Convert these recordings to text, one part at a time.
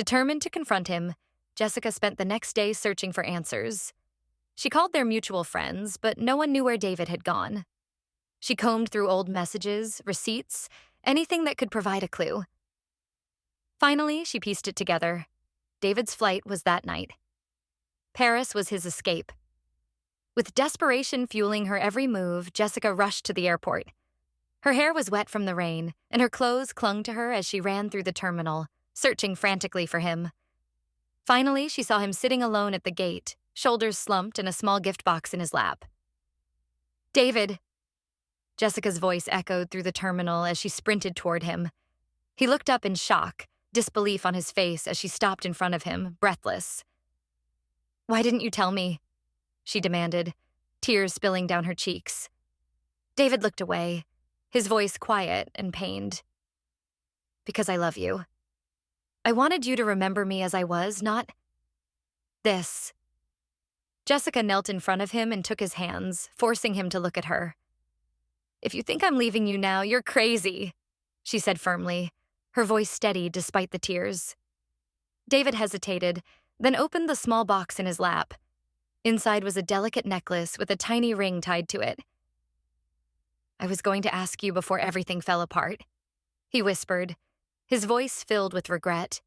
Determined to confront him, Jessica spent the next day searching for answers. She called their mutual friends, but no one knew where David had gone. She combed through old messages, receipts, anything that could provide a clue. Finally, she pieced it together. David's flight was that night. Paris was his escape. With desperation fueling her every move, Jessica rushed to the airport. Her hair was wet from the rain, and her clothes clung to her as she ran through the terminal, searching frantically for him. Finally, she saw him sitting alone at the gate, shoulders slumped and a small gift box in his lap. "David!" Jessica's voice echoed through the terminal as she sprinted toward him. He looked up in shock, disbelief on his face as she stopped in front of him, breathless. "Why didn't you tell me?" she demanded, tears spilling down her cheeks. David looked away, his voice quiet and pained. "Because I love you. I wanted you to remember me as I was, not this." Jessica knelt in front of him and took his hands, forcing him to look at her. "If you think I'm leaving you now, you're crazy," she said firmly, her voice steady despite the tears. David hesitated, then opened the small box in his lap. Inside was a delicate necklace with a tiny ring tied to it. "I was going to ask you before everything fell apart," he whispered, his voice filled with regret.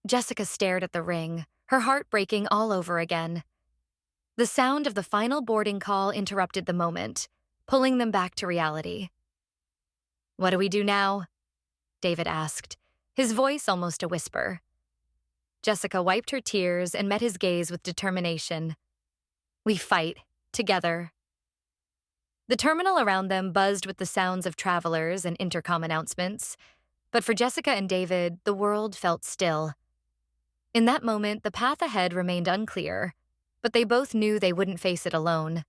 Jessica stared at the ring, her heart breaking all over again. The sound of the final boarding call interrupted the moment, pulling them back to reality. "What do we do now?" David asked, his voice almost a whisper. Jessica wiped her tears and met his gaze with determination. "We fight, together." The terminal around them buzzed with the sounds of travelers and intercom announcements, but for Jessica and David, the world felt still. In that moment, the path ahead remained unclear, but they both knew they wouldn't face it alone.